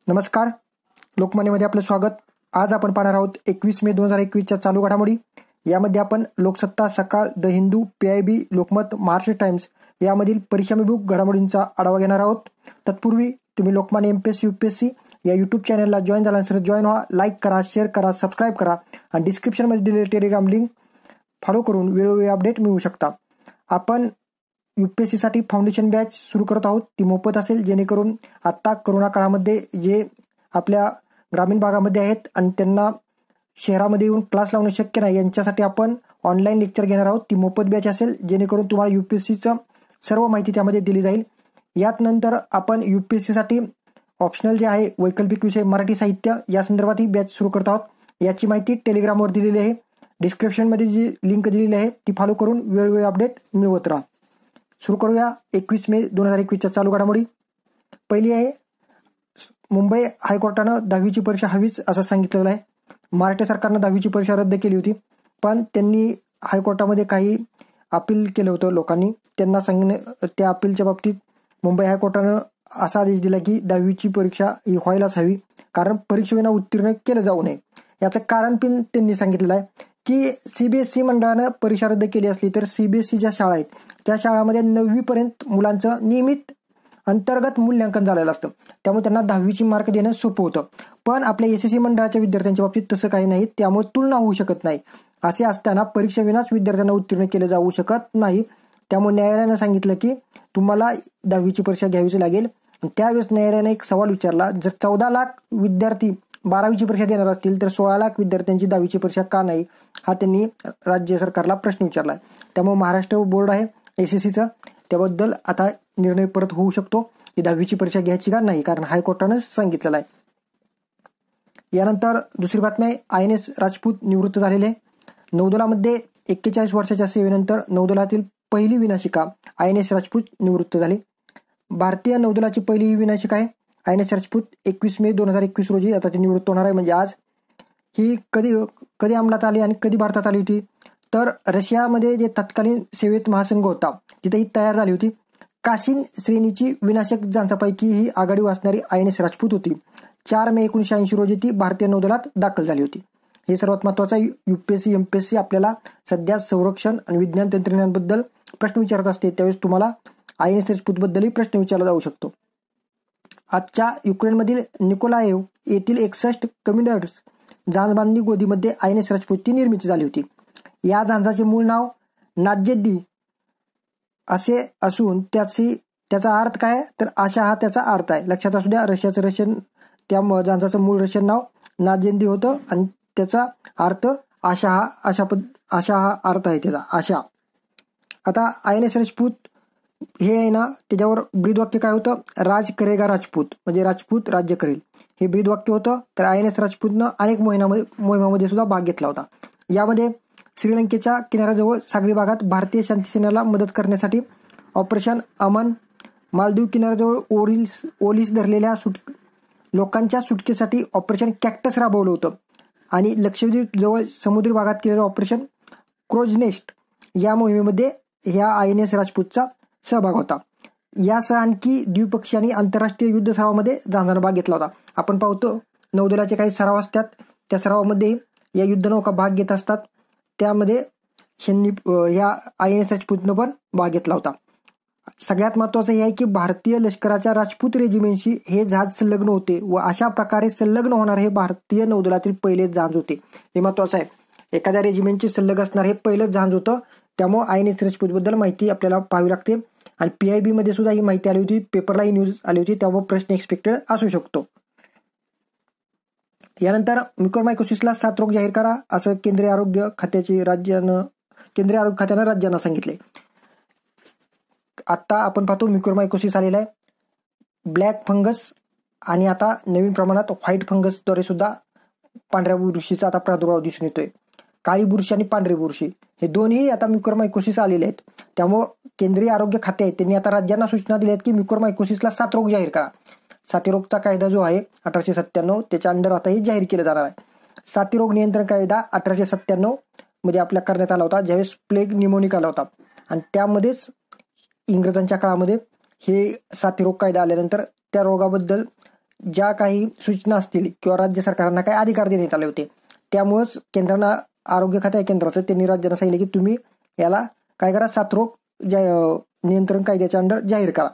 नमस्कार, लोकमान्यमध्ये आपलं स्वागत. आज आपण पाहणार आहोत 21 मे 2021च्या चालू घडामोडी. यामध्ये आपण लोकसत्ता, सकाळ, the Hindu, PIB, Lokmat, Maharashtra times यामधील परीक्षाभिमुख घडामोडींचा आढावा घेणार आहोत. तत्पूर्वी तुम्ही लोकमान्य MPSC UPSC या यूट्यूब चॅनलला जॉईन झाल्यानंतर जॉईन व्हा, लाईक करा, शेअर करा, सबस्क्राईब करा आणि डिस्क्रिप्शनमध्ये दिलेले टेलिग्राम लिंक फॉलो करून वेळोवेळी अपडेट मिळवू शकता. आपण UPSCसाठी फाउंडेशन बॅच सुरू करत आहोत. ती मोफत असेल, जेणेकरून आत्ता करोना काळामध्ये जे आपल्या ग्रामीण भागामध्ये आहेत आणि त्यांना शहरामध्ये येऊन क्लास लावणं शक्य नाही, यांच्यासाठी आपण ऑनलाईन लेक्चर घेणार आहोत. ती मोफत बॅच असेल, जेणेकरून तुम्हाला UPSCचं सर्व माहिती त्यामध्ये दिली जाईल. यात नंतर आपण UPSCसाठी ऑप्शनल जे आहे वैकल्पिक विषय मराठी साहित्य या संदर्भात ही बॅच सुरू करत आहोत. याची माहिती टेलिग्रामवर दिलेली आहे. डिस्क्रिप्शनमध्ये जी लिंक दिलेली आहे ती फॉलो करून वेळोवेळी अपडेट मिळवत राहा. सुरू करूया 21 मे 2021च्या चालू घडामोडी. पहिली आहे, मुंबई हायकोर्टानं 10वीची परीक्षा हवीच असं सांगितलेलं आहे. महाराष्ट्र सरकारनं 10वीची परीक्षा रद्द केली होती, पण त्यांनी हायकोर्टामध्ये काही अपील केलं होतं. लोकांनी त्यांना त्या अपीलच्या बाबतीत मुंबई हायकोर्टानं असा आदेश दिला की 10वीची परीक्षा ही व्हायलाच हवी, कारण परीक्षेविना उत्तीर्ण केलं जाऊ नये. याचं कारण पण त्यांनी सांगितलेलं आहे की CBSE मंडळानं परीक्षा रद्द केली असली तर CBSE ज्या शाळा आहेत त्या शाळामध्ये 9वी पर्यंत मुलांचं नियमित अंतर्गत मूल्यांकन झालेलं असतं, त्यामुळे त्यांना 10वीची मार्क देणं सोपं होतं. पण आपल्या SSC मंडळाच्या विद्यार्थ्यांच्या बाबतीत तसं काही नाही, त्यामुळे तुलना होऊ शकत नाही. असे असताना परीक्षेविनाच विद्यार्थ्यांना उत्तीर्ण केलं जाऊ शकत नाही. त्यामुळे न्यायालयानं सांगितलं की तुम्हाला 10वीची परीक्षा घ्यावीच लागेल. त्यावेळेस न्यायालयाने एक सवाल विचारला, जर 14 लाख विद्यार्थी 12वीची परीक्षा देणार असतील तर 16 लाख विद्यार्थ्यांची 10वीची परीक्षा का नाही, हा त्यांनी राज्य सरकारला प्रश्न विचारला. त्यामुळे महाराष्ट्र बोर्ड आहे SSCचं, त्याबद्दल आता निर्णय परत होऊ शकतो की 10वीची परीक्षा घ्यायची का नाही, कारण हायकोर्टानं सांगितलेलं आहे. यानंतर दुसरी बातमी आहे, INS राजपूत निवृत्त झालेले. नौदलामध्ये 41 वर्षाच्या सेवेनंतर नौदलातील पहिली विनाशिका INS राजपूत निवृत्त झाली. भारतीय नौदलाची पहिली ही विनाशिका आहे INS राजपूत. 21 मे 2021 रोजी आता ती निवृत्त होणार आहे. म्हणजे आज ही कधी अंमलात आली आणि कधी भारतात आली होती, तर रशियामध्ये जे तत्कालीन सेवेत महासंघ होता तिथे ही तयार झाली होती. कासिन श्रेणीची विनाशक जहाजांपैकी ही आघाडी वाचणारी INS राजपूत होती. 4 मे 1980 रोजी ती भारतीय नौदलात दाखल झाली होती. हे सर्वात महत्त्वाचं आहे. UPSC MPSC आपल्याला सध्या संरक्षण आणि विज्ञान तंत्रज्ञानाबद्दल प्रश्न विचारत असते, त्यावेळेस तुम्हाला INS राजपूतबद्दलही प्रश्न विचारला जाऊ शकतो. आजच्या युक्रेनमधील निकोलाएव येथील 61 कमिडर्स जहाजबांधणी गोदीमध्ये INS राजपूतची निर्मिती झाली होती. या जहाजाचे मूळ नाव नाद्जेद्दी असे असून त्याचा अर्थ काय, तर आशा हा त्याचा अर्थ आहे. लक्षात असू द्या, रशियन त्या जहाजाचं मूळ रशियन नाव नाद्जेद्दी होतं आणि त्याचा अर्थ आशा हा अर्थ आहे त्याचा, आशा. आता INS राजपूत हे आहे ना, त्याच्यावर ब्रीदवाक्य काय होतं, राज करेगा राजपूत, म्हणजे राजपूत राज्य करेल, हे ब्रीदवाक्य होतं. तर INS राजपूतनं अनेक मोहिमामध्ये सुद्धा भाग घेतला होता. यामध्ये श्रीलंकेच्या किनाऱ्याजवळ सागरी भागात भारतीय शांतीसेनेला मदत करण्यासाठी ऑपरेशन अमन, मालदीव किनाऱ्याजवळ ओलीस धरलेल्या लोकांच्या सुटकेसाठी ऑपरेशन कॅक्टस राबवलं होतं आणि लक्षद्वीप जवळ समुद्री भागात केलेलं ऑपरेशन क्रोजनेस्ट या मोहिमेमध्ये ह्या INS राजपूतचा सहभाग होता. यासह आणखी द्विपक्षीय आणि आंतरराष्ट्रीय युद्ध सरावामध्ये जहाजानं भाग घेतला होता. आपण पाहतो नौदलाचे काही सराव असतात, त्या सरावामध्ये या युद्धनौका भाग घेत असतात. त्यामध्ये ह्या INS राजपूतनं पण भाग घेतला होता. सगळ्यात महत्त्वाचं हे आहे की भारतीय लष्कराच्या राजपूत रेजिमेंटशी हे जहाज संलग्न होते व अशा प्रकारे संलग्न होणार हे भारतीय नौदलातील पहिले जहाज होते. हे महत्त्वाचं आहे. एखाद्या रेजिमेंटची संलग्न असणार हे पहिलंच जहाज होतं. त्यामुळे INS राजपूतबद्दल माहिती आपल्याला पाहावी लागते. आणि PIB मध्ये सुद्धा ही माहिती आली होती, पेपरलाही न्यूज आली होती, त्यामुळे प्रश्न एक्सपेक्टेड असू शकतो. यानंतर म्युकरमायकोसिसला 7 रोग जाहीर करा असं केंद्रीय आरोग्य खात्यानं राज्यांना सांगितले. आता आपण पाहतो म्युकरमायकोसिस आलेला आहे, ब्लॅक फंगस आणि आता नवीन प्रमाणात व्हाईट फंगसद्वारे सुद्धा पांढऱ्या बुरशीचा आता प्रादुर्भाव दिसून येतोय. काळी बुरशी आणि पांढरी बुरशी हे दोन्ही आता म्युकरमायकोसिस आलेले आहेत. त्यामुळे केंद्रीय आरोग्य खाते आहे त्यांनी आता राज्यांना सूचना दिल्या आहेत की म्युकरमायकोसिसला 7 रोग जाहीर करा. साथीरोगचा कायदा जो आहे 1897 त्याच्या अंडर आता हे जाहीर केलं जाणार आहे. साथीरोग नियंत्रण कायदा 1897 मध्ये आपल्या करण्यात आला होता, ज्यावेळेस प्लेग निमोनिक आला होता आणि त्यामध्येच इंग्रजांच्या काळामध्ये हे साथीरोग कायदा आल्यानंतर त्या रोगाबद्दल ज्या काही सूचना असतील किंवा राज्य सरकारांना काही अधिकार देण्यात आले होते, त्यामुळेच केंद्रानं आरोग्य खाते आहे केंद्राचं, त्यांनी राज्यांना सांगितले की तुम्ही याला काय करा, साथरोग नियंत्रण कायद्याच्या अंडर जाहीर करा.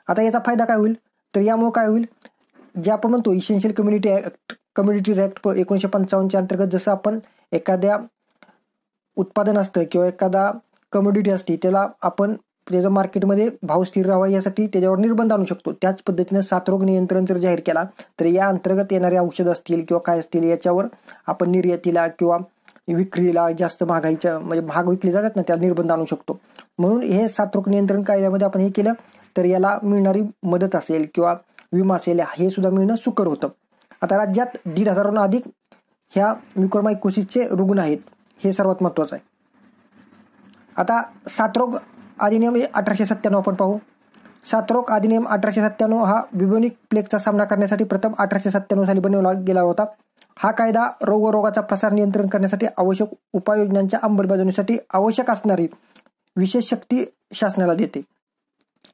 आता याचा फायदा काय होईल, तर यामुळे काय होईल, जे आपण म्हणतो इसेन्शियल कम्युनिटीज ऍक्ट 1955 अंतर्गत, जसं आपण एखाद्या उत्पादन असतं किंवा एखादा कमोडिटी असते त्याला आपण त्याच्या मार्केटमध्ये भाव स्थिर राहावा यासाठी त्याच्यावर निर्बंध आणू शकतो. त्याच पद्धतीने साथरोग नियंत्रण जर जाहीर केला तर या अंतर्गत येणारे औषध असतील किंवा काय असतील याच्यावर आपण निर्यातीला किंवा विक्रीला जास्त महागाईच्या म्हणजे महाग विकले जातात ना, त्याला निर्बंध आणू शकतो. म्हणून हे साथरोग नियंत्रण कायद्यामध्ये आपण हे केलं तर याला मिळणारी मदत असेल किंवा विमा असेल हे सुद्धा मिळणं सुकर होतं. आता राज्यात 1,500 अधिक ह्या म्युकोरमायकोसिसचे रुग्ण आहेत, हे सर्वात महत्वाचं आहे. आता साथरोग अधिनियम 1897 आपण पाहू. साथरोग अधिनियम 1897 हा ब्युबोनिक प्लेगचा सामना करण्यासाठी प्रथम 1897 साली बनवला गेला होता. हा कायदा रोगाचा प्रसार नियंत्रण करण्यासाठी आवश्यक उपाययोजनांच्या अंमलबजावणीसाठी आवश्यक असणारी विशेष शक्ती शासनाला देते.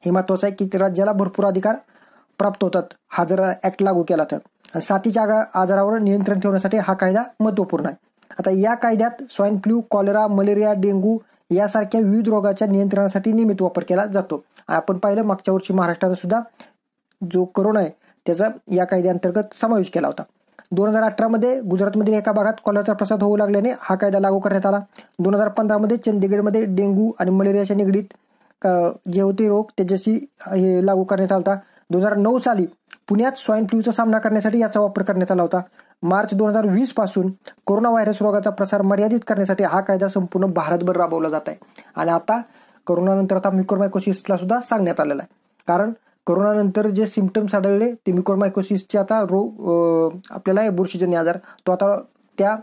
हे महत्वाचं आहे की राज्याला भरपूर अधिकार प्राप्त होतात हा जर ऍक्ट लागू केला तर. साथीच्या आजारावर नियंत्रण ठेवण्यासाठी हा कायदा महत्वपूर्ण आहे. आता या कायद्यात swine flu, cholera, malaria, dengue यासारख्या विविध रोगाच्या नियंत्रणासाठी नियमित वापर केला जातो. आपण पाहिलं मागच्या वर्षी महाराष्ट्राने सुद्धा जो कोरोना आहे त्याचा या कायद्याअंतर्गत समावेश केला होता. 2018 मध्ये गुजरातमधील एका भागात कॉलेराचा प्रसार होऊ लागल्याने हा कायदा लागू करण्यात आला. 2015 मध्ये चंदीगडमध्ये डेंग्यू आणि मलेरियाच्या निगडीत जे होते रोग त्याच्याशी हे लागू करण्यात आला होता. 2009 साली पुण्यात स्वाईन फ्लूचा सामना करण्यासाठी याचा वापर करण्यात आला होता. मार्च 2020 पासून कोरोना व्हायरस रोगाचा प्रसार मर्यादित करण्यासाठी हा कायदा संपूर्ण भारतभर राबवला जात आहे. आणि आता कोरोनानंतर आता म्युकोरमायकोसिसला सुद्धा सांगण्यात आलेला आहे. कारण कोरोनानंतर जे सिम्पटम्स आढळले ते म्युकोरमायकोसिसचे आता रोग आपल्याला बुरशीजन्य आजार तो आता त्या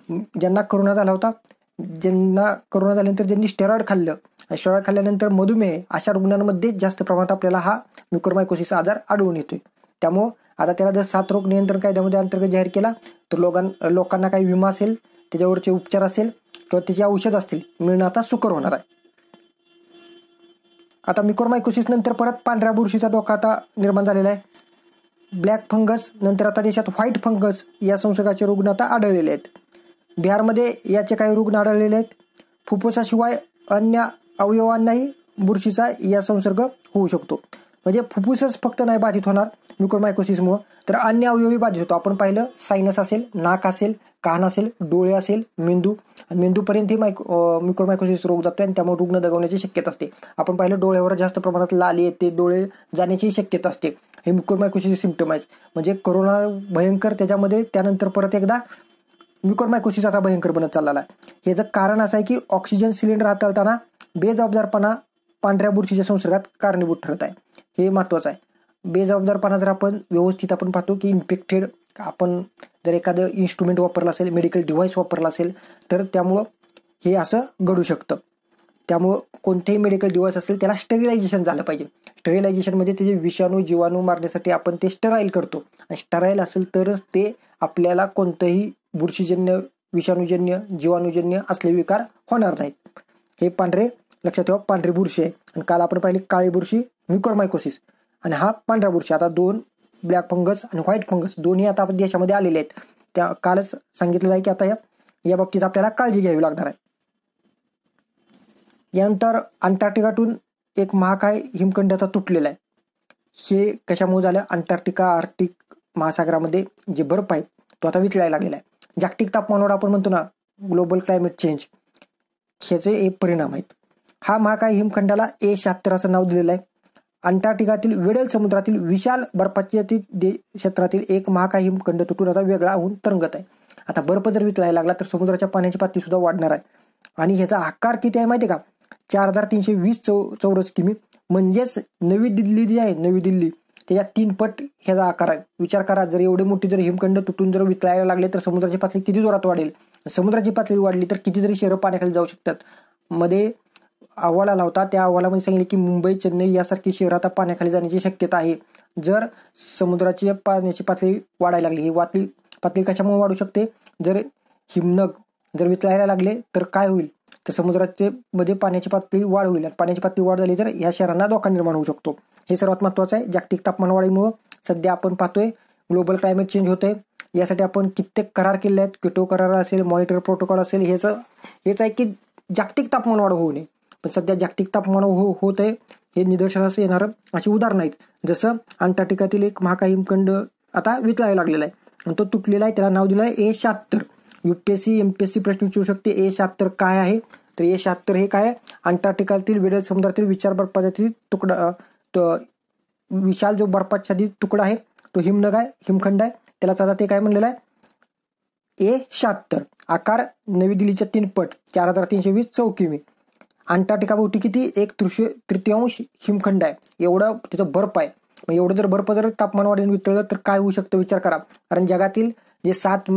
ज्यांना कोरोना झाला होता, ज्यांना कोरोना झाल्यानंतर ज्यांनी स्टेरॉइड खाल्ल्यानंतर मधुमेह अशा रुग्णांमध्ये जास्त प्रमाणात आपल्याला हा म्युकोरमायकोसिस आजार आढळून येतोय. त्यामुळं आता त्याला जर साथरोग नियंत्रण कायद्यामध्ये अंतर्गत जाहीर केला तर लोकांना काही विमा असेल, त्याच्यावरचे उपचार असेल किंवा त्याची औषध असतील मिळणं आता सुकर होणार आहे. आता म्युकोरमायकोसिस नंतर परत पांढऱ्या बुरशीचा धोका आता निर्माण झालेला आहे. ब्लॅक फंगस नंतर आता देशात व्हाईट फंगस या संसर्गाचे रुग्ण आता आढळलेले आहेत. बिहारमध्ये याचे काही रुग्ण आढळलेले आहेत. फुफ्फुसाशिवाय अन्य अवयवांनाही बुरशीचा या संसर्ग होऊ शकतो. म्हणजे फुफ्फुसच फक्त नाही बाधित होणार म्युकोरमायकोसिसमुळे, तर अन्य अवयवही बाधित होतो. आपण पाहिलं सायनस असेल, नाक असेल, कान असेल, डोळे असेल, मेंदूपर्यंतही म्युकोरमायकोसिस रोग जातो आणि त्यामुळे रुग्ण दगावण्याची शक्यता असते. आपण पाहिलं डोळ्यावर जास्त प्रमाणात लाली येते, डोळे जाण्याची शक्यता असते. हे म्युकोरमायकोसिस सिम्पटम आहे. म्हणजे कोरोना भयंकर, त्याच्यामध्ये त्यानंतर परत एकदा म्युकोरमायकोसिस आता भयंकर बनत चाललेला आहे. याचं कारण असं आहे की ऑक्सिजन सिलेंडर हाताळताना बेजबाबदारपणा पांढऱ्या बुरशीच्या संसर्गात कारणीभूत ठरत आहे. हे महत्वाचं आहे. बेजबाबदारपणा जर आपण व्यवस्थित आपण पाहतो की इन्फेक्टेड आपण जर एखादं इन्स्ट्रुमेंट वापरलं असेल, मेडिकल डिव्हाइस वापरलं असेल तर त्यामुळं हे असं घडू शकतं. त्यामुळं कोणतेही मेडिकल डिव्हाइस असेल त्याला स्टेरिलायझेशन झालं पाहिजे. स्टेरिलायझेशन म्हणजे त्याचे विषाणू जीवाणू मारण्यासाठी आपण ते स्टराईल करतो. आणि स्टराईल असेल तरच ते आपल्याला कोणतंही बुरशीजन्य, विषाणूजन्य, जीवाणूजन्य असले विकार होणार नाहीत. हे पांढरे लक्षात ठेवा, पांढरी बुरशी आहे. आणि काल आपण पाहिली काळी बुरशी म्युकोरमायकोसिस आणि हा पांढऱ्या बुरशी. आता दोन ब्लॅक फंगस आणि व्हाईट फंगस दोन्ही आता आपण देशामध्ये आलेले आहेत. त्या कालच सांगितलेलं आहे की आता या बाबतीत आपल्याला काळजी घ्यावी लागणार आहे. यानंतर अंटार्क्टिकातून एक महाकाय हिमखंड आता तुटलेला आहे. हे कशामुळे झालं, अंटार्क्टिका आर्क्टिक महासागरामध्ये जे बर्फ आहे तो आता वितळायला लागलेला आहे. जागतिक तापमानावर आपण म्हणतो ना ग्लोबल क्लायमेट चेंज, ह्याचे एक परिणाम आहेत. हा महाकाय हिमखंडाला A76 असं नाव दिलेलं आहे. अंटार्क्टिकातील वेडेल समुद्रातील विशाल बर्फाच्या क्षेत्रातील एक महाकाय हिमखंड तुटून आता वेगळा होऊन तरंगत आहे. आता बर्फ जर वितळायला लागला तर समुद्राच्या पाण्याची पातळी सुद्धा वाढणार आहे. आणि ह्याचा आकार किती आहे माहिती आहे का, 4320 चौरस किमी. म्हणजेच नवी दिल्ली जी आहे, नवी दिल्ली त्याच्या 3 पट ह्याचा आकार आहे. विचार करा, जर एवढे मोठी जर हिमखंड तुटून जर वितळायला लागले तर समुद्राची पातळी किती जोरात वाढेल. समुद्राची पातळी वाढली तर कितीतरी शहरं पाण्याखाली जाऊ शकतात. मध्ये अहवाल आला होता, त्या अहवालामध्ये सांगितले की मुंबई, चेन्नई यासारखी शहरं आता पाण्याखाली जाण्याची शक्यता आहे जर समुद्राची पाण्याची पातळी वाढायला लागली. ही पातळी कशामुळे वाढू शकते, जर हिमनग जर वितळायला लागले तर काय होईल, तर समुद्राचे मध्ये पाण्याची पातळी वाढ होईल. पाण्याची पातळी वाढ झाली तर ह्या शहरांना धोका निर्माण होऊ शकतो. हे सर्वात महत्वाचं आहे. जागतिक तापमान वाढीमुळे सध्या आपण पाहतोय ग्लोबल क्लायमेट चेंज होतंय. यासाठी आपण कित्येक करार केले आहेत. क्योटो करार असेल, मॉनिटर प्रोटोकॉल असेल. हेच आहे की जागतिक तापमान वाढ होऊ नये. पण सध्या जागतिक तापमान होत आहे हे निदर्शनास येणारं अशी उदाहरणं आहेत. जसं अंटार्क्टिकातील एक महाकाय हिमखंड आता वितळायला लागलेला आहे आणि तो तुटलेला आहे. त्याला नाव दिलं आहे A76. UPSC MPSC प्रश्न विचारू शकते A76 काय आहे. तर A76 हे काय आहे, अंटार्क्टिकातील वेडे समुद्रातील विशाल बर्फाच्छादित तुकडा, विशाल जो बर्फाच्छादित तुकडा आहे तो हिमखंड आहे. त्याला आता ते काय म्हणलेलं आहे A76. आकार नवी दिल्लीच्या 3 पट 4320 चौकिमी. अंटार्क्टिका भोवती किती 1/3 हिमखंड आहे. एवढं तिथं बर्फ आहे. मग एवढं जर बर्फ जर तापमान वाढून वितळलं तर काय होऊ शकतं विचार करा. कारण जगातील जे 7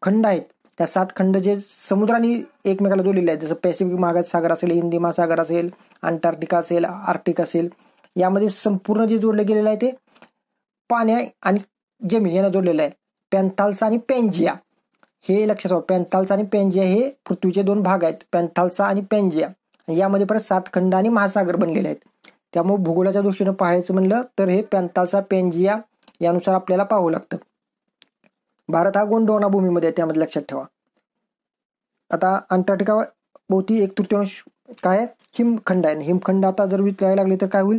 खंड आहेत त्या 7 खंड जे समुद्राने एकमेकाला जोडलेले आहेत, जसं पॅसिफिक महासागर असेल, हिंदी महासागर असेल, अंटार्क्टिका असेल, आर्क्टिक असेल, यामध्ये संपूर्ण जे जोडले गेलेलं आहे ते पाणी आणि जमीन यांना जोडलेलं आहे. पॅन्थाल्सा आणि पॅन्जिया हे लक्षात ठेवा. पॅन्थाल्सा आणि पॅन्जिया हे पृथ्वीचे 2 भाग आहेत, पॅन्थाल्सा आणि पॅन्जिया. यामध्ये परत 7 खंड आणि महासागर बनलेले आहेत. त्यामुळे भूगोलाच्या दृष्टीनं पाहायचं म्हणलं तर हे पॅन्थाल्सा पॅन्जिया यानुसार आपल्याला पाहावं लागतं. भारत हा गोंडवाना भूमीमध्ये आहे, त्यामध्ये लक्षात ठेवा. आता अंटार्क्टिका भोवती 1/3 काय आहे हिमखंड आहे. हिमखंड आता जर वितळायला लागले तर काय होईल,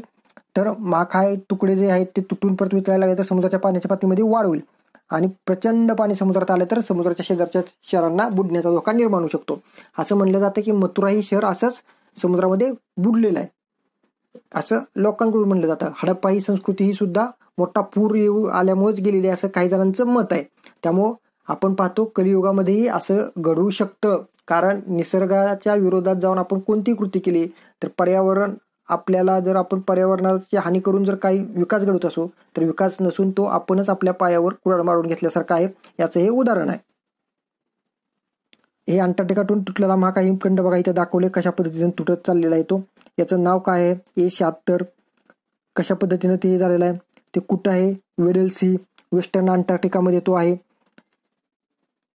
तर महाकाय तुकडे जे आहेत ते तुटून परत वितळायला लागले तर समुद्राच्या पाण्याच्या पातळीमध्ये वाढ होईल आणि प्रचंड पाणी समुद्रात आलं तर समुद्राच्या शेजारच्या शहरांना बुडण्याचा धोका निर्माण होऊ शकतो. असं म्हणलं जातं की मथुरा ही शहर असंच समुद्रामध्ये बुडलेलं आहे असं लोकांकडून म्हणलं जातं. हडप्पा ही संस्कृती ही सुद्धा मोठा पूर येऊ आल्यामुळेच गेलेली आहे असं काही जणांचं मत आहे. त्यामुळं आपण पाहतो कलियुगामध्येही असं घडू शकतं. कारण निसर्गाच्या विरोधात जाऊन आपण कोणती कृती केली तर पर्यावरण आपल्याला जर आपण पर्यावरणाची हानी करून जर काही विकास घडवत असो तर विकास नसून तो आपणच आपल्या पायावर कुऱ्हाड मारून घेतल्यासारखं आहे. याचं हे उदाहरण आहे. हे अंटार्क्टिकातून तुटलेला महाकाय हिमखंड बघा इथं दाखवले कशा पद्धतीने तुटत चाललेला आहे तो. याचं नाव काय आहे A76. कशा पद्धतीने ते झालेलं आहे, ते कुठं आहे, वेडल सी वेस्टर्न अंटार्क्टिकामध्ये तो आहे.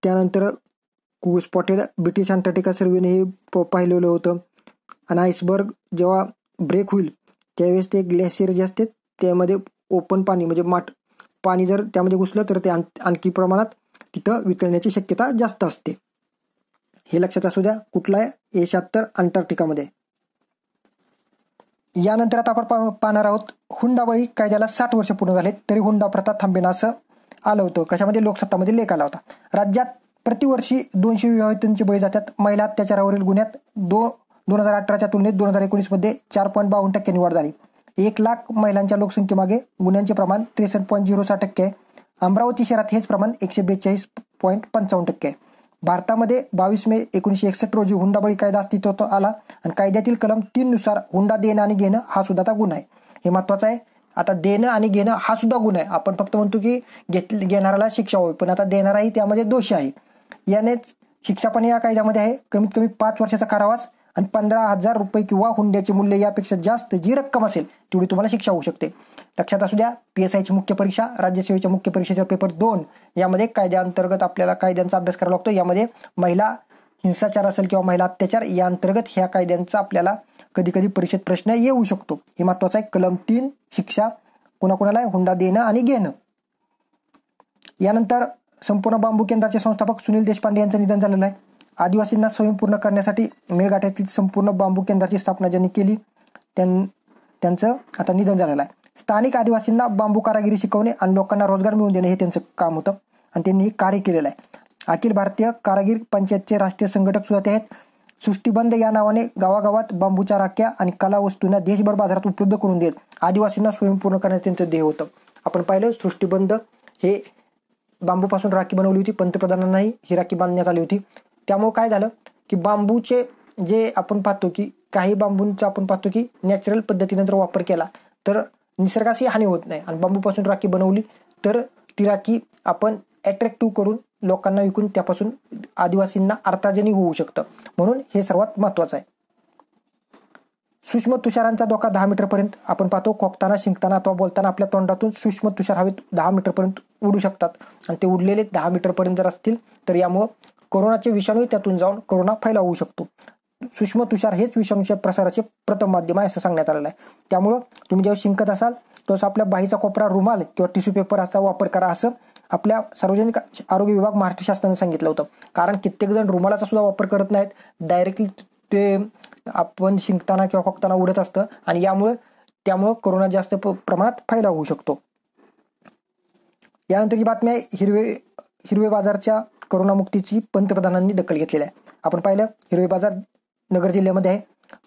त्यानंतर स्पॉटेड ब्रिटिश अंटार्क्टिका सर्वेने हे पाहिलेलं होतं. आणि आईसबर्ग जेव्हा ब्रेक होईल त्यावेळेस ते ग्लेशियर जे असते त्यामध्ये ओपन पाणी म्हणजे पाणी जर त्यामध्ये घुसलं तर ते आणखी प्रमाणात तिथं वितळण्याची शक्यता जास्त असते. हे लक्षात असू द्या. कुठला आहे A76 अंटार्क्टिकामध्ये. यानंतर आता आपण पाहणार आहोत हुंडाबळी कायद्याला 60 वर्ष पूर्ण झाले तरी हुंडा प्रथा थांबेना असं आलं होतं. कशामध्ये, लोकसत्तामध्ये लेख आला होता. राज्यात प्रतिवर्षी 200 विवाहितांचे बळी जातात. महिला अत्याचारावरील गुन्ह्यात 2018च्या तुलनेत 2019 मध्ये 4.52% वाढ झाली. 1 लाख महिलांच्या लोकसंख्येमागे गुन्ह्यांचे प्रमाण 63.06% आहे. अमरावती शहरात हेच प्रमाण 142.55% आहे. भारतामध्ये 22 मे 1961 रोजी हुंडाबळी कायदा अस्तित्वात आला आणि कायद्यातील कलम 3 नुसार हुंडा देणं आणि घेणं हा सुद्धा आता गुन्हा आहे. हे महत्वाचं आहे. आता देणं आणि घेणं हा सुद्धा गुन्हा आहे. आपण फक्त म्हणतो की घेणाऱ्याला शिक्षा होईल, पण आता देणाराही त्यामध्ये दोषी आहे. यानेच शिक्षा पण या कायद्यामध्ये आहे. कमीत कमी 5 वर्षाचा कारावास आणि 15,000 रुपये किंवा हुंड्याचे मूल्य यापेक्षा जास्त जी रक्कम असेल तेवढी तुम्हाला शिक्षा होऊ शकते. लक्षात असू द्या. PSIची मुख्य परीक्षा, राज्यसेवेच्या मुख्य परीक्षेचा पेपर 2 यामध्ये कायद्याअंतर्गत आपल्याला कायद्यांचा अभ्यास करावा लागतो. यामध्ये महिला हिंसाचार असेल किंवा महिला अत्याचार या अंतर्गत ह्या कायद्यांचा आपल्याला कधी कधी परीक्षेत प्रश्न येऊ शकतो. हे महत्वाचं आहे. कलम 3 शिक्षा कोणाकोणाला आहे, हुंडा देणं आणि घेणं. यानंतर संपूर्ण बांबू केंद्राचे संस्थापक सुनील देशपांडे यांचं निधन झालेलं आहे. आदिवासींना स्वयंपूर्ण करण्यासाठी मेळघाटातील संपूर्ण बांबू केंद्राची स्थापना ज्यांनी केली त्यांचं आता निधन झालेलं आहे. स्थानिक आदिवासींना बांबू कारागिरी शिकवणे आणि लोकांना रोजगार मिळवून देणे हे त्यांचं काम होतं आणि त्यांनी हे कार्य केलेलं आहे. अखिल भारतीय कारागीर पंचायतचे राष्ट्रीय संघटक सुद्धा ते आहेत. सृष्टीबंध या नावाने गावागावात बांबूच्या राख्या आणि कला वस्तूंना देशभर बाजारात उपलब्ध करून देत आदिवासींना स्वयंपूर्ण करण्याचं त्यांचं ध्येय होतं. आपण पाहिलं सृष्टीबंध हे बांबूपासून राखी बनवली होती. पंतप्रधानांनाही ही राखी बांधण्यात आली होती. त्यामुळे काय झालं की बांबूचे जे आपण पाहतो की काही बांबूंचा आपण पाहतो की नॅचरल पद्धतीने जर वापर केला तर निसर्गाशी हानी होत नाही आणि बांबूपासून राखी बनवली तर ती राखी आपण अट्रॅक्टिव्ह करून लोकांना विकून त्यापासून आदिवासींना अर्थार्जनही होऊ शकतं. म्हणून हे सर्वात महत्वाचं आहे. सूक्ष्म तुषारांचा धोका 10 मीटरपर्यंत आपण पाहतो. खोकताना, शिंकताना अथवा बोलताना आपल्या तोंडातून सूक्ष्म तुषार हवेत 10 मीटरपर्यंत उडू शकतात आणि ते उडलेले 10 मीटरपर्यंत जर असतील तर यामुळे कोरोनाचे विषाणू त्यातून जाऊन कोरोना फैलाव होऊ शकतो. सूक्ष्म तुषार हेच विषाणूच्या प्रसाराचे प्रथम माध्यम आहे असं सांगण्यात आलेलं आहे. त्यामुळं तुम्ही जेव्हा शिंकत असाल तसं आपल्या बाहीचा कोपरा रुमाल किंवा टिश्यू पेपरचा वापर करा, असं आपल्या सार्वजनिक आरोग्य विभाग महाराष्ट्र शासनाने सांगितलं होतं. कारण कित्येक जण रुमालाचा सुद्धा वापर करत नाहीत, डायरेक्टली ते आपण शिंकताना किंवा खोकताना उडत असतं आणि त्यामुळे कोरोना जास्त प्रमाणात फायदा होऊ शकतो. यानंतरची बातमी आहे हिरवे बाजारच्या कोरोनामुक्तीची पंतप्रधानांनी दखल घेतलेली आहे. आपण पाहिलं हिरवे बाजार नगर जिल्ह्यामध्ये आहे.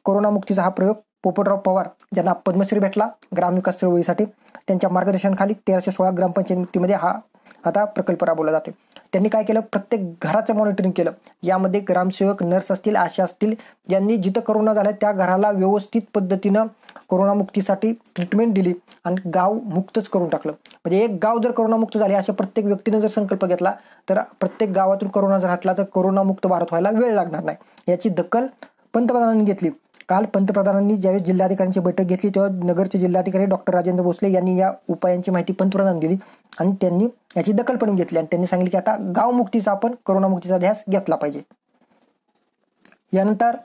कोरोनामुक्तीचा हा प्रयोग पोपटराव पवार ज्यांना पद्मश्री भेटला ग्रामविकास चळवळीसाठी, त्यांच्या मार्गदर्शनाखाली 1316 ग्रामपंचायतीमध्ये हा आता प्रकल्प राबवला जातो. त्यांनी काय केलं, प्रत्येक घराचं मॉनिटरिंग केलं. यामध्ये ग्रामसेवक, नर्स असतील, आशा असतील, ज्यांनी जिथं कोरोना झाला त्या घराला व्यवस्थित पद्धतीनं कोरोनामुक्तीसाठी ट्रीटमेंट दिली आणि गाव मुक्तच करून टाकलं. म्हणजे एक गाव जर कोरोनामुक्त झाले अशा प्रत्येक व्यक्तीने जर संकल्प घेतला तर प्रत्येक गावातून कोरोना जर हटला तर कोरोनामुक्त भारत व्हायला वेळ लागणार नाही. याची दखल पंतप्रधानांनी घेतली. काल पंतप्रधानांनी ज्यावेळी जिल्हाधिकाऱ्यांची बैठक घेतली तेव्हा नगरचे जिल्हाधिकारी डॉक्टर राजेंद्र भोसले यांनी या उपायांची माहिती पंतप्रधानांना दिली आणि त्यांनी याची दखल पण घेतली आणि त्यांनी सांगितले की आता गावमुक्तीचा आपण कोरोनामुक्तीचा ध्यास घेतला पाहिजे. यानंतर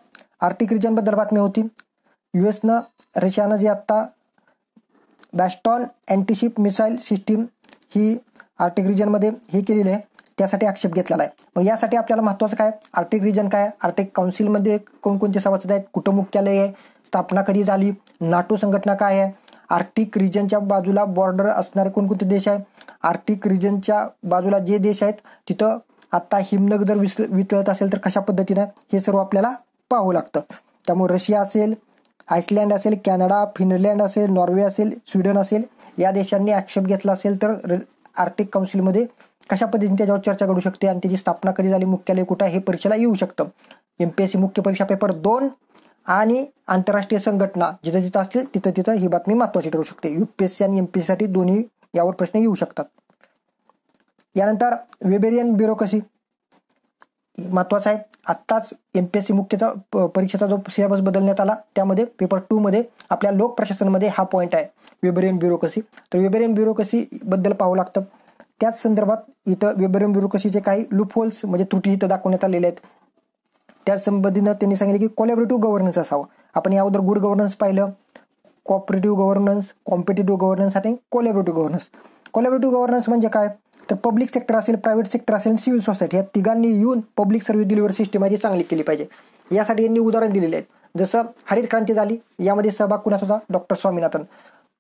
आर्टिक रिजनबद्दल बातमी होती. युएसनं रशियानं जे आता बॅस्टॉन अँटीशिप मिसाईल सिस्टीम ही आर्टिक रिजनमध्ये हे केलेली आहे, त्यासाठी आक्षेप घेतलेला आहे. मग यासाठी आपल्याला महत्त्वाचं काय, आर्टिक रिजन काय, आर्टिक काउन्सिलमध्ये कोणकोणते सभासद आहेत, कुठं मुख्यालय आहे, स्थापना कधी झाली, नाटो संघटना काय आहे, आर्टिक रिजनच्या बाजूला बॉर्डर असणारे कोणकोणते देश आहे, आर्टिक रिजनच्या बाजूला जे देश आहेत तिथं आता हिमनग जर वितळत असेल तर कशा पद्धतीनं, हे सर्व आपल्याला पाहावं लागतं. त्यामुळे रशिया असेल, आइसलँड असेल, कॅनडा, फिनलँड असेल, नॉर्वे असेल, स्वीडन असेल, या देशांनी आक्षेप घेतला असेल तर आर्टिक काउन्सिलमध्ये कशा पद्धतीने त्याच्यावर चर्चा करू शकते आणि त्याची स्थापना कधी झाली, मुख्यालय कुठं, हे परीक्षेला येऊ शकतं. MPSC मुख्य परीक्षा पेपर 2 आणि आंतरराष्ट्रीय संघटना जिथं जिथं असतील तिथं ही बातमी महत्त्वाची ठरू शकते. UPSC आणि MPSC साठी दोन्ही यावर प्रश्न येऊ शकतात. यानंतर वेबेरियन ब्युरोक्रसी महत्त्वाचा आहे. आत्ताच MPSC मुख्यचा परीक्षेचा जो सिलेबस बदलण्यात आला त्यामध्ये पेपर 2 मध्ये आपल्या लोक प्रशासनमध्ये हा पॉईंट आहे, वेबेरियन ब्युरोक्रसी. तर वेबेरियन ब्युरोक्रसी बद्दल पाहावं लागतं. त्याच संदर्भात इथं वेबेरियन ब्युरोक्रसीचे काही लूपहोल्स म्हणजे त्रुटी इथं दाखवण्यात आलेल्या आहेत. त्याच संबंधीनं त्यांनी सांगितलं की कोलॅबोरेटिव्ह गव्हर्नन्स असावं. आपण या अगोदर गुड गव्हर्नन्स पाहिलं, कोऑपरेटिव्ह गव्हर्नन्स, कॉम्पिटेटिव्ह गव्हर्नन्स आणि कोलॅबोरेटिव्ह गव्हर्नन्स. कोलॅबोरेटिव्ह गव्हर्नन्स म्हणजे काय, तर पब्लिक सेक्टर असेल, प्रायव्हेट सेक्टर असेल, सिव्हिल सोसायटी या तिघांनी येऊन पब्लिक सर्व्हिस डिलिव्हरी सिस्टम आहे चांगली केली पाहिजे. यासाठी यांनी उदाहरण दिलेले आहेत. जसं हरित क्रांती झाली, यामध्ये सहभाग कुणाचा होता, डॉक्टर स्वामीनाथन.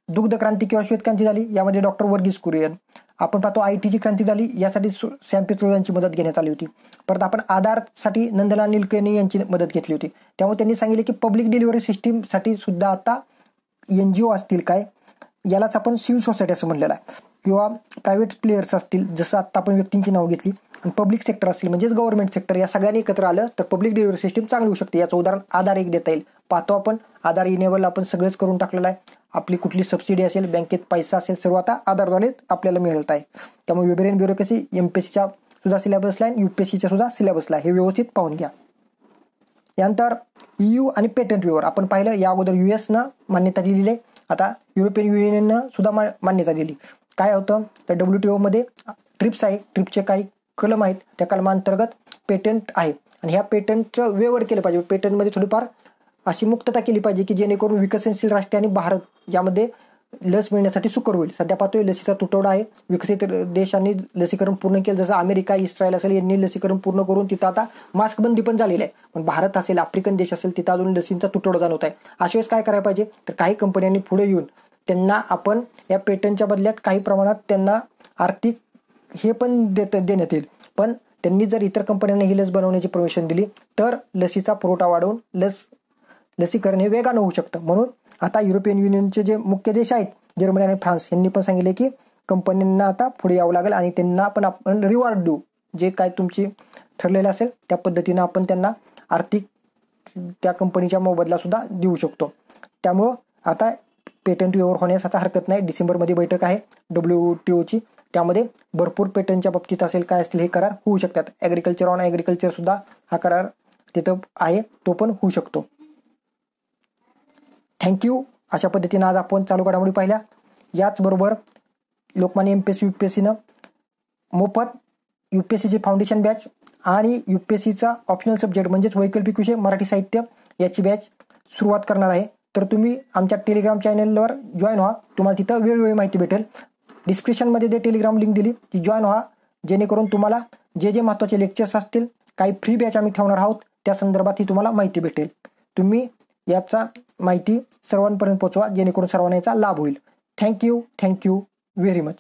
दुग्ध क्रांती किंवा श्वेत क्रांती झाली, यामध्ये डॉक्टर वर्गीस कुरियन. आपण पाहतो ITची क्रांती झाली, यासाठी सॅम पित्रोदा यांची मदत घेण्यात आली होती. परत आपण आधारसाठी नंदलाल नीलकेणी यांची मदत घेतली होती. त्यामुळे त्यांनी सांगितले की पब्लिक डिलिव्हरी सिस्टीमसाठी सुद्धा आता NGO असतील काय, यालाच आपण सिव्हिल सोसायटी असं म्हणलेलं आहे, किंवा प्रायव्हेट प्लेयर्स असतील, जसं आता आपण व्यक्तींची नाव घेतली, आणि पब्लिक सेक्टर असेल म्हणजेच गव्हर्नमेंट सेक्टर, या सगळ्यांनी एकत्र आलं तर पब्लिक डिलिव्हरी सिस्टीम चांगली होऊ शकते. याचं उदाहरण आधार एक देता येईल. पाहतो आपण आधार इनेबल आपण सगळंच करून टाकलेलं आहे. आपली कुठली सबसिडी असेल, बँकेत पैसा असेल, सर्व आता आधारद्वारे आपल्याला मिळत आहे. त्यामुळे वेबेरियन ब्युरोक्रसी MPSCच्या सुद्धा सिलेबसला आहे, UPSCच्या सुद्धा सिलेबसला आहे, हे व्यवस्थित पाहून घ्या. यानंतर EU आणि पेटंट व्यवहार आपण पाहिलं. या अगोदर USनं मान्यता दिलेली आहे, आता युरोपियन युनियननं सुद्धा मान्यता दिली. काय होतं तर WTO मध्ये ट्रिप्स आहे, ट्रिप्सचे काही कलम आहेत, त्या कलमांतर्गत पेटंट आहे आणि ह्या पेटंटचं व्यवहार केलं पाहिजे. पेटंटमध्ये थोडीफार अशी मुक्तता केली पाहिजे की जेणेकरून विकसनशील राष्ट्र आणि भारत यामध्ये लस मिळण्यासाठी सुकर होईल. सध्या पाहतोय लसीचा तुटवडा आहे. विकसित देशांनी लसीकरण पूर्ण केलं, जसं अमेरिका, इस्रायल असेल, यांनी लसीकरण पूर्ण करून तिथं आता मास्क बंदी पण झालेली आहे. पण भारत असेल, आफ्रिकन देश असेल, तिथं अजून लसींचा तुटवडा जाणवत आहे. अशा वेळेस काय करायला पाहिजे तर काही कंपन्यांनी पुढे येऊन त्यांना आपण या पेटंटच्या बदल्यात काही प्रमाणात त्यांना आर्थिक हे पण देण्यात येईल. पण त्यांनी जर इतर कंपन्यांना ही लस बनवण्याची परमिशन दिली तर लसीचा पुरवठा वाढवून लसीकरण हे वेगानं होऊ शकतं. म्हणून आता युरोपियन युनियनचे जे मुख्य देश आहेत, जर्मनी आणि फ्रान्स, यांनी पण सांगितले की कंपन्यांना आता पुढे यावं लागेल आणि त्यांना पण आपण रिवॉर्ड देऊ. जे काय तुमची ठरलेलं असेल त्या पद्धतीनं आपण त्यांना आर्थिक त्या कंपनीच्या मोबदला सुद्धा देऊ शकतो. त्यामुळं आता पेटंट व्यवहार होण्यास आता हरकत नाही. डिसेंबरमध्ये बैठक आहे WTOची, त्यामध्ये भरपूर पेटंटच्या बाबतीत असेल काय असतील हे करार होऊ शकतात. ॲग्रिकल्चर ऑन ॲग्रिकल्चर सुद्धा हा करार तिथं आहे, तो पण होऊ शकतो. थँक्यू. अशा पद्धतीनं आज आपण चालू घडामोडी पाहिल्या. याचबरोबर लोकमान्य MPSC UPSCनं मोफत UPSCची फाउंडेशन बॅच आणि UPSCचा ऑप्शनल सब्जेक्ट म्हणजेच वैकल्पिक विषय मराठी साहित्य याची बॅच सुरुवात करणार आहे. तर तुम्ही आमच्या टेलिग्राम चॅनलवर जॉईन व्हा. तुम्हाला तिथं वेगवेगळी माहिती भेटेल. डिस्क्रिप्शनमध्ये ते टेलिग्राम लिंक दिली की जॉईन व्हा, जेणेकरून तुम्हाला जे जे महत्त्वाचे लेक्चर्स असतील, काही फ्री बॅच आम्ही ठेवणार आहोत, त्या संदर्भातही तुम्हाला माहिती भेटेल. तुम्ही याचा माहिती सर्वांपर्यंत पोहोचवा, जेणेकरून सर्वांना याचा लाभ होईल. Thank you very much.